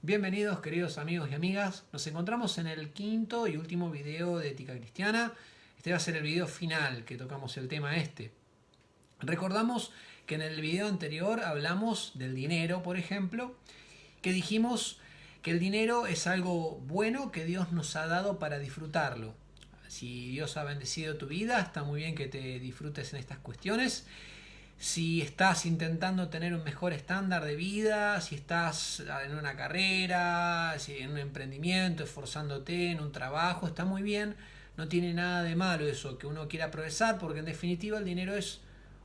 Bienvenidos queridos amigos y amigas, nos encontramos en el quinto y último video de Ética Cristiana. Este va a ser el video final que tocamos el tema este. Recordamos que en el video anterior hablamos del dinero, por ejemplo, que dijimos que el dinero es algo bueno que Dios nos ha dado para disfrutarlo. Si Dios ha bendecido tu vida, está muy bien que te disfrutes en estas cuestiones. Si estás intentando tener un mejor estándar de vida, si estás en una carrera, si en un emprendimiento, esforzándote en un trabajo, está muy bien. No tiene nada de malo eso, que uno quiera progresar, porque en definitiva el dinero es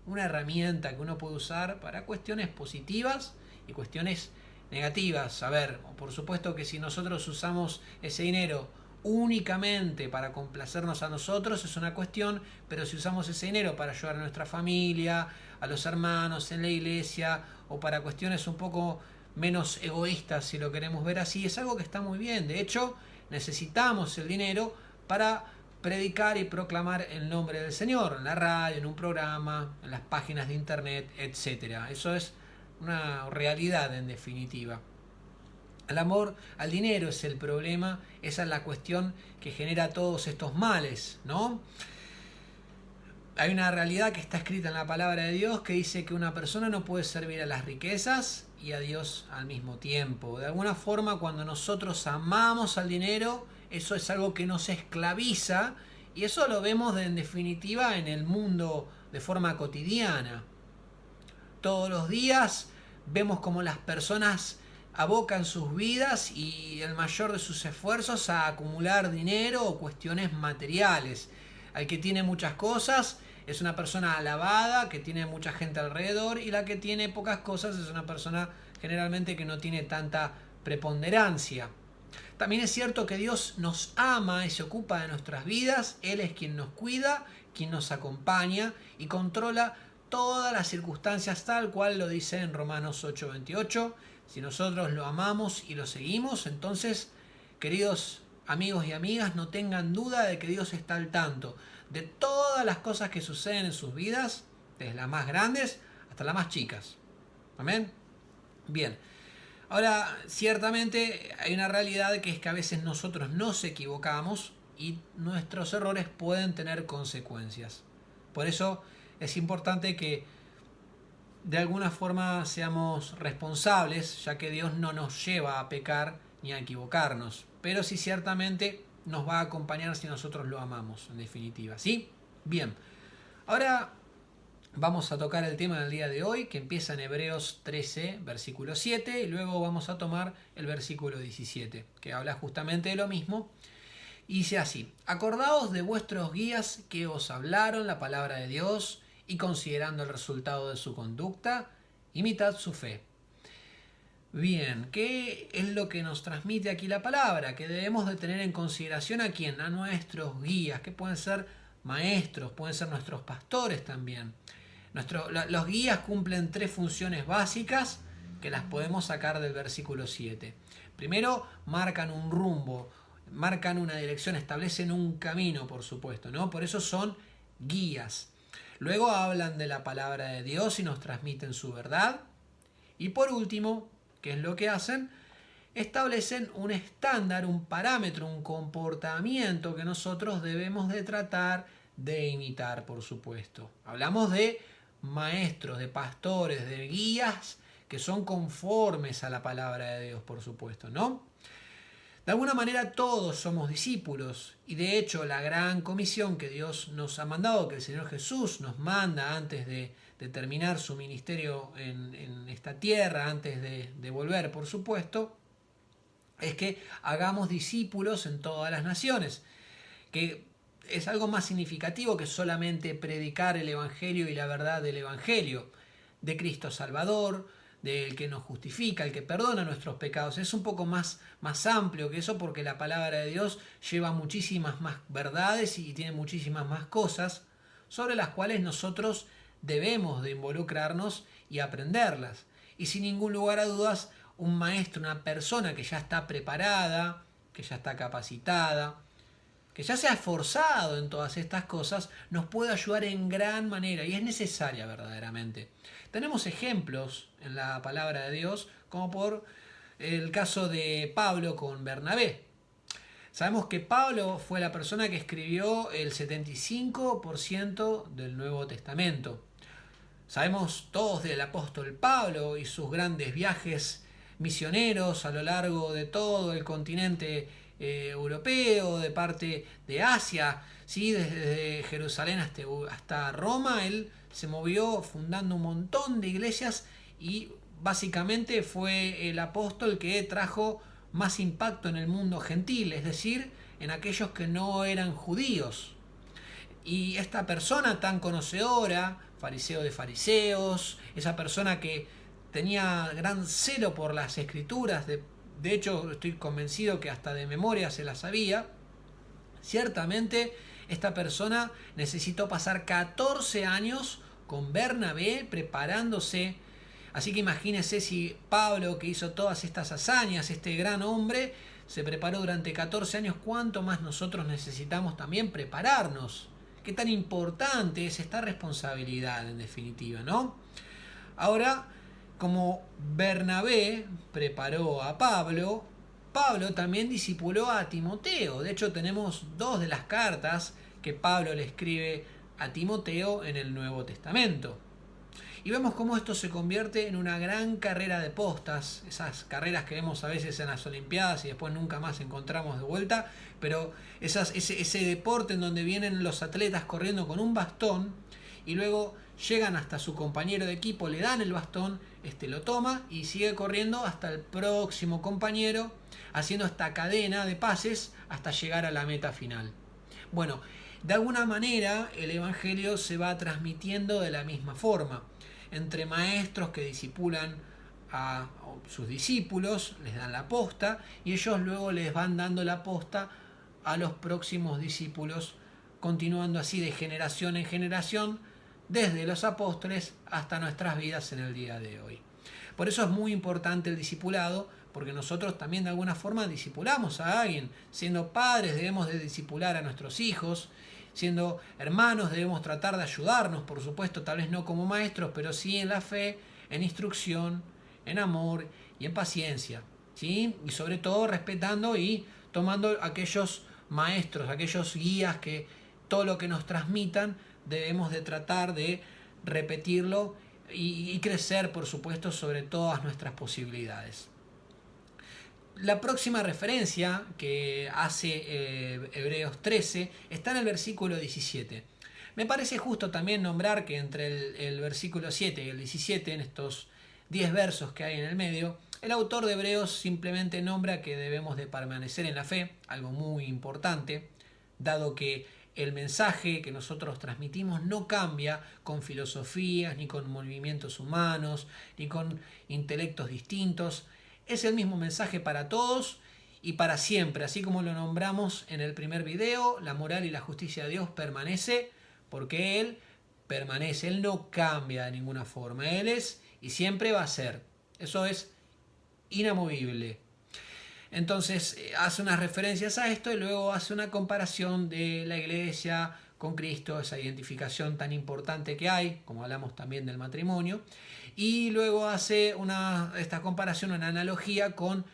una herramienta que uno puede usar para cuestiones positivas y cuestiones negativas. A ver, por supuesto que si nosotros usamos ese dinero únicamente para complacernos a nosotros es una cuestión, pero si usamos ese dinero para ayudar a nuestra familia, a los hermanos en la iglesia o para cuestiones un poco menos egoístas, si lo queremos ver así, es algo que está muy bien. De hecho, necesitamos el dinero para predicar y proclamar el nombre del Señor en la radio, en un programa, en las páginas de internet, etcétera. Eso es una realidad en definitiva. El amor al dinero es el problema, esa es la cuestión que genera todos estos males, ¿no? Hay una realidad que está escrita en la palabra de Dios que dice que una persona no puede servir a las riquezas y a Dios al mismo tiempo. De alguna forma, cuando nosotros amamos al dinero, eso es algo que nos esclaviza y eso lo vemos en definitiva en el mundo de forma cotidiana. Todos los días vemos como las personas abocan sus vidas y el mayor de sus esfuerzos a acumular dinero o cuestiones materiales. Al que tiene muchas cosas es una persona alabada, que tiene mucha gente alrededor, y la que tiene pocas cosas es una persona generalmente que no tiene tanta preponderancia. También es cierto que Dios nos ama y se ocupa de nuestras vidas. Él es quien nos cuida, quien nos acompaña y controla todas las circunstancias tal cual lo dice en Romanos 8:28. Si nosotros lo amamos y lo seguimos, entonces, queridos amigos y amigas, no tengan duda de que Dios está al tanto de todas las cosas que suceden en sus vidas, desde las más grandes hasta las más chicas. ¿Amén? Bien. Ahora, ciertamente hay una realidad que es que a veces nosotros nos equivocamos y nuestros errores pueden tener consecuencias. Por eso es importante que de alguna forma seamos responsables, ya que Dios no nos lleva a pecar ni a equivocarnos, pero sí ciertamente nos va a acompañar si nosotros lo amamos, en definitiva. ¿Sí? Bien. Ahora vamos a tocar el tema del día de hoy, que empieza en Hebreos 13, versículo 7, y luego vamos a tomar el versículo 17, que habla justamente de lo mismo. Y dice así: acordaos de vuestros guías que os hablaron la palabra de Dios, y considerando el resultado de su conducta, imitad su fe. Bien, ¿qué es lo que nos transmite aquí la palabra? Que debemos de tener en consideración a quién, a nuestros guías, que pueden ser maestros, pueden ser nuestros pastores también. Los guías cumplen tres funciones básicas que las podemos sacar del versículo 7. Primero, marcan un rumbo, marcan una dirección, establecen un camino, por supuesto, ¿no? Por eso son guías. Luego hablan de la palabra de Dios y nos transmiten su verdad. Y por último, ¿qué es lo que hacen? Establecen un estándar, un parámetro, un comportamiento que nosotros debemos de tratar de imitar, por supuesto. Hablamos de maestros, de pastores, de guías que son conformes a la palabra de Dios, por supuesto, ¿no? De alguna manera todos somos discípulos y de hecho la gran comisión que Dios nos ha mandado, que el Señor Jesús nos manda antes de terminar su ministerio en esta tierra, antes de volver, por supuesto, es que hagamos discípulos en todas las naciones, que es algo más significativo que solamente predicar el Evangelio y la verdad del Evangelio, de Cristo Salvador, del que nos justifica, el que perdona nuestros pecados. Es un poco más amplio que eso, porque la palabra de Dios lleva muchísimas más verdades y tiene muchísimas más cosas sobre las cuales nosotros debemos de involucrarnos y aprenderlas. Y sin ningún lugar a dudas, un maestro, una persona que ya está preparada, que ya está capacitada, que ya se ha esforzado en todas estas cosas, nos puede ayudar en gran manera y es necesaria verdaderamente. Tenemos ejemplos en la palabra de Dios, como por el caso de Pablo con Bernabé. Sabemos que Pablo fue la persona que escribió el 75% del Nuevo Testamento. Sabemos todos del apóstol Pablo y sus grandes viajes misioneros a lo largo de todo el continente europeo, de parte de Asia, ¿sí? Desde Jerusalén hasta Roma. Él se movió fundando un montón de iglesias y básicamente fue el apóstol que trajo más impacto en el mundo gentil, es decir, en aquellos que no eran judíos. Y esta persona tan conocedora, fariseo de fariseos, esa persona que tenía gran celo por las escrituras, de hecho estoy convencido que hasta de memoria se las sabía, ciertamente esta persona necesitó pasar 14 años con Bernabé preparándose. Así que imagínense si Pablo, que hizo todas estas hazañas, este gran hombre, se preparó durante 14 años, cuánto más nosotros necesitamos también prepararnos. Qué tan importante es esta responsabilidad, en definitiva, ¿no? Ahora, como Bernabé preparó a Pablo, Pablo también discipuló a Timoteo. De hecho, tenemos 2 de las cartas que Pablo le escribe a Timoteo en el Nuevo Testamento. Y vemos cómo esto se convierte en una gran carrera de postas, esas carreras que vemos a veces en las Olimpiadas y después nunca más encontramos de vuelta, pero ese deporte en donde vienen los atletas corriendo con un bastón y luego llegan hasta su compañero de equipo, le dan el bastón, lo toma y sigue corriendo hasta el próximo compañero, haciendo esta cadena de pases hasta llegar a la meta final. Bueno, de alguna manera el Evangelio se va transmitiendo de la misma forma, entre maestros que discipulan a sus discípulos, les dan la posta y ellos luego les van dando la posta a los próximos discípulos, continuando así de generación en generación, desde los apóstoles hasta nuestras vidas en el día de hoy. Por eso es muy importante el discipulado, porque nosotros también de alguna forma discipulamos a alguien. Siendo padres debemos de discipular a nuestros hijos, siendo hermanos debemos tratar de ayudarnos, por supuesto, tal vez no como maestros, pero sí en la fe, en instrucción, en amor y en paciencia, ¿sí? Y sobre todo respetando y tomando aquellos maestros, aquellos guías que todo lo que nos transmitan debemos de tratar de repetirlo y crecer, por supuesto, sobre todas nuestras posibilidades. La próxima referencia que hace Hebreos 13 está en el versículo 17. Me parece justo también nombrar que entre el versículo 7 y el 17, en estos 10 versos que hay en el medio, el autor de Hebreos simplemente nombra que debemos de permanecer en la fe, algo muy importante, dado que el mensaje que nosotros transmitimos no cambia con filosofías, ni con movimientos humanos, ni con intelectos distintos. Es el mismo mensaje para todos y para siempre. Así como lo nombramos en el primer video, la moral y la justicia de Dios permanece porque Él permanece. Él no cambia de ninguna forma. Él es y siempre va a ser. Eso es inamovible. Entonces hace unas referencias a esto y luego hace una comparación de la iglesia con Cristo, esa identificación tan importante que hay, como hablamos también del matrimonio, y luego hace esta comparación, una analogía con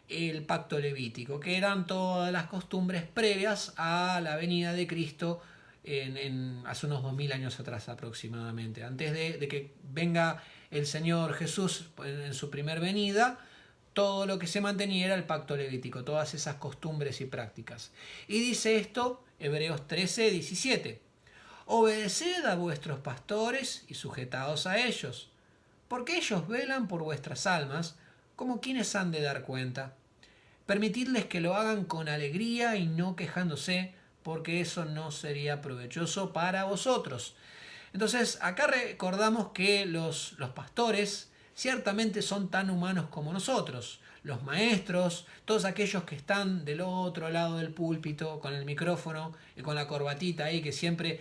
el pacto levítico, que eran todas las costumbres previas a la venida de Cristo hace unos 2000 años atrás aproximadamente, antes de que venga el Señor Jesús en su primer venida. Todo lo que se mantenía era el pacto levítico, todas esas costumbres y prácticas. Y dice esto, Hebreos 13, 17. Obedeced a vuestros pastores y sujetaos a ellos, porque ellos velan por vuestras almas, como quienes han de dar cuenta. Permitidles que lo hagan con alegría y no quejándose, porque eso no sería provechoso para vosotros. Entonces, acá recordamos que los pastores ciertamente son tan humanos como nosotros. Los maestros, todos aquellos que están del otro lado del púlpito, con el micrófono y con la corbatita ahí, que siempre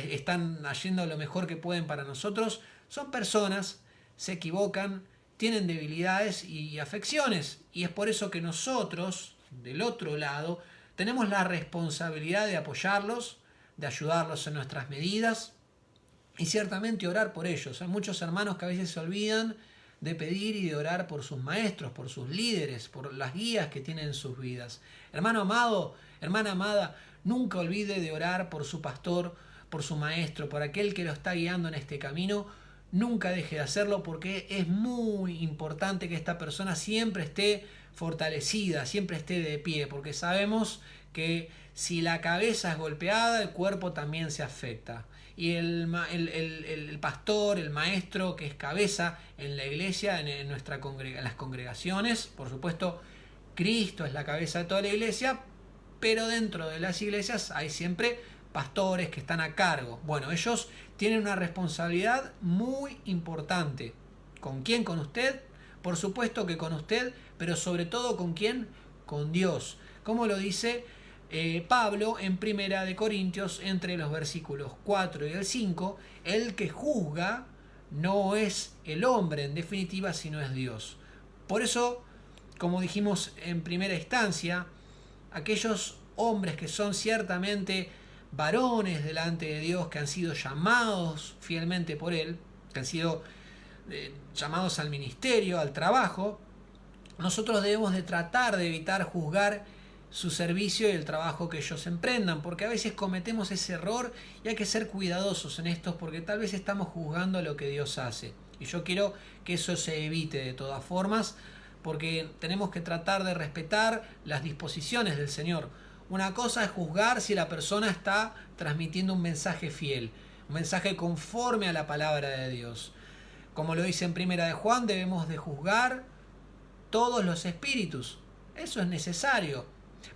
están haciendo lo mejor que pueden para nosotros, son personas, se equivocan, tienen debilidades y afecciones. Y es por eso que nosotros, del otro lado, tenemos la responsabilidad de apoyarlos, de ayudarlos en nuestras medidas y ciertamente orar por ellos. Hay muchos hermanos que a veces se olvidan de pedir y de orar por sus maestros, por sus líderes, por las guías que tienen en sus vidas. Hermano amado, hermana amada, nunca olvide de orar por su pastor, por su maestro, por aquel que lo está guiando en este camino. Nunca deje de hacerlo, porque es muy importante que esta persona siempre esté fortalecida, siempre esté de pie, porque sabemos que si la cabeza es golpeada, el cuerpo también se afecta. Y el pastor, el maestro que es cabeza en la iglesia, en las congregaciones, por supuesto, Cristo es la cabeza de toda la iglesia, pero dentro de las iglesias hay siempre pastores que están a cargo. Bueno, ellos tienen una responsabilidad muy importante. ¿Con quién? Con usted. Por supuesto que con usted, pero sobre todo ¿con quién? Con Dios. Como lo dice Pablo en Primera de Corintios, entre los versículos 4 y el 5, el que juzga no es el hombre en definitiva, sino es Dios. Por eso, como dijimos en primera instancia, aquellos hombres que son ciertamente varones delante de Dios, que han sido llamados fielmente por Él, que han sido llamados al ministerio, al trabajo, nosotros debemos de tratar de evitar juzgar su servicio y el trabajo que ellos emprendan, porque a veces cometemos ese error y hay que ser cuidadosos en esto, porque tal vez estamos juzgando lo que Dios hace. Y yo quiero que eso se evite de todas formas, porque tenemos que tratar de respetar las disposiciones del Señor. Una cosa es juzgar si la persona está transmitiendo un mensaje fiel, un mensaje conforme a la palabra de Dios. Como lo dice en Primera de Juan, debemos de juzgar todos los espíritus. Eso es necesario.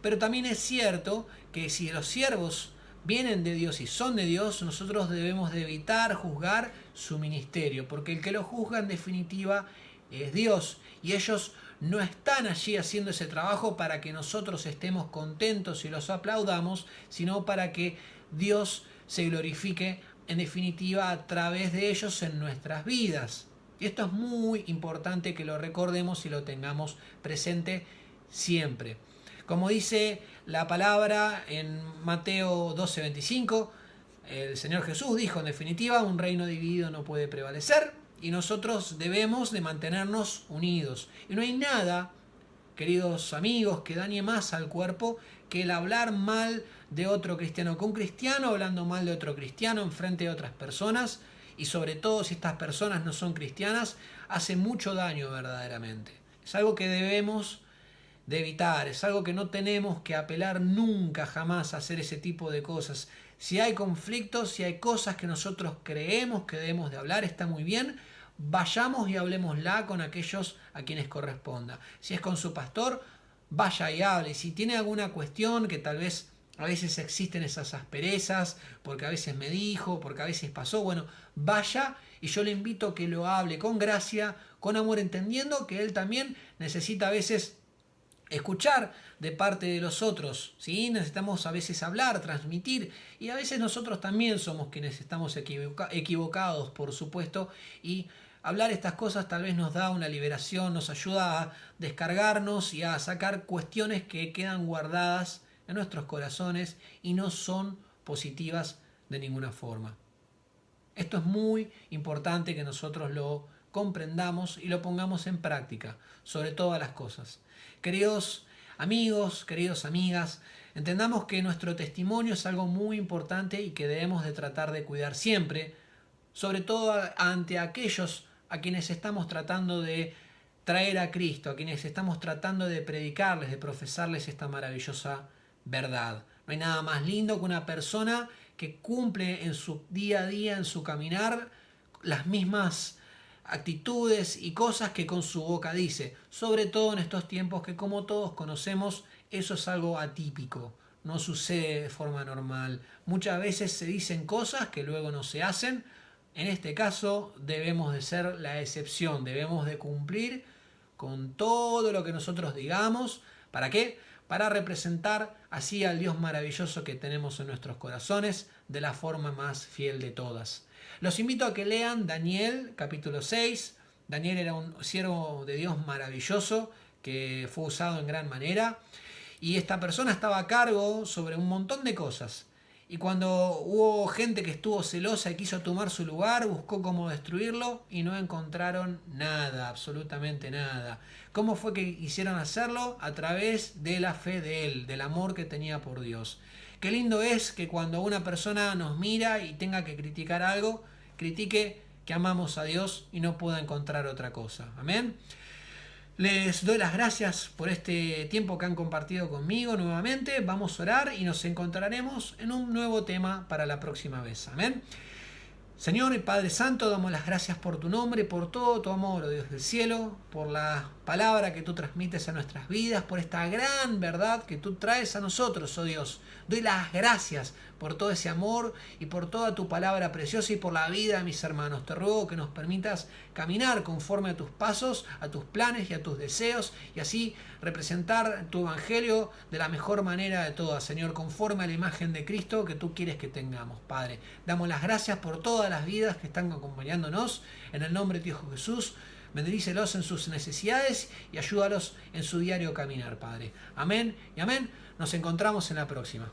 Pero también es cierto que si los siervos vienen de Dios y son de Dios, nosotros debemos de evitar juzgar su ministerio, porque el que lo juzga en definitiva es Dios, y ellos no están allí haciendo ese trabajo para que nosotros estemos contentos y los aplaudamos, sino para que Dios se glorifique en definitiva a través de ellos en nuestras vidas. Y esto es muy importante que lo recordemos y lo tengamos presente siempre. Como dice la palabra en Mateo 12:25, el Señor Jesús dijo en definitiva, un reino dividido no puede prevalecer, y nosotros debemos de mantenernos unidos. Y no hay nada, queridos amigos, que dañe más al cuerpo que el hablar mal de otro cristiano, que un cristiano hablando mal de otro cristiano en frente de otras personas, y sobre todo si estas personas no son cristianas, hace mucho daño verdaderamente. Es algo que debemos de evitar, es algo que no tenemos que apelar nunca jamás a hacer ese tipo de cosas. Si hay conflictos, si hay cosas que nosotros creemos que debemos de hablar, está muy bien, vayamos y hablemosla con aquellos a quienes corresponda. Si es con su pastor, vaya y hable. Si tiene alguna cuestión que tal vez a veces existen esas asperezas, porque a veces me dijo, porque a veces pasó, bueno, vaya y yo le invito a que lo hable con gracia, con amor, entendiendo que él también necesita a veces escuchar de parte de los otros, ¿sí? Necesitamos a veces hablar, transmitir, y a veces nosotros también somos quienes estamos equivocados, por supuesto, y hablar estas cosas tal vez nos da una liberación, nos ayuda a descargarnos y a sacar cuestiones que quedan guardadas en nuestros corazones y no son positivas de ninguna forma. Esto es muy importante que nosotros lo comprendamos y lo pongamos en práctica, sobre todas las cosas. Queridos amigos, queridas amigas, entendamos que nuestro testimonio es algo muy importante y que debemos de tratar de cuidar siempre, sobre todo ante aquellos a quienes estamos tratando de traer a Cristo, a quienes estamos tratando de predicarles, de profesarles esta maravillosa verdad. No hay nada más lindo que una persona que cumple en su día a día, en su caminar, las mismas actitudes y cosas que con su boca dice, sobre todo en estos tiempos que, como todos conocemos, eso es algo atípico, no sucede de forma normal. Muchas veces se dicen cosas que luego no se hacen. En este caso debemos de ser la excepción, debemos de cumplir con todo lo que nosotros digamos. ¿Para qué? Para representar así al Dios maravilloso que tenemos en nuestros corazones de la forma más fiel de todas. Los invito a que lean Daniel capítulo 6. Daniel era un siervo de Dios maravilloso que fue usado en gran manera, y esta persona estaba a cargo sobre un montón de cosas. Y cuando hubo gente que estuvo celosa y quiso tomar su lugar, buscó cómo destruirlo y no encontraron nada, absolutamente nada. ¿Cómo fue que quisieron hacerlo? A través de la fe de él, del amor que tenía por Dios. Qué lindo es que cuando una persona nos mira y tenga que criticar algo, critique que amamos a Dios y no pueda encontrar otra cosa. Amén. Les doy las gracias por este tiempo que han compartido conmigo nuevamente. Vamos a orar y nos encontraremos en un nuevo tema para la próxima vez. Amén. Señor y Padre Santo, damos las gracias por tu nombre, por todo tu amor, oh Dios del cielo, por la palabra que tú transmites a nuestras vidas, por esta gran verdad que tú traes a nosotros, oh Dios. Doy las gracias por todo ese amor y por toda tu palabra preciosa y por la vida de mis hermanos. Te ruego que nos permitas caminar conforme a tus pasos, a tus planes y a tus deseos y así representar tu evangelio de la mejor manera de todas, Señor, conforme a la imagen de Cristo que tú quieres que tengamos, Padre. Damos las gracias por todas las vidas que están acompañándonos. En el nombre de tu Hijo Jesús, bendícelos en sus necesidades y ayúdalos en su diario caminar, Padre. Amén y amén. Nos encontramos en la próxima.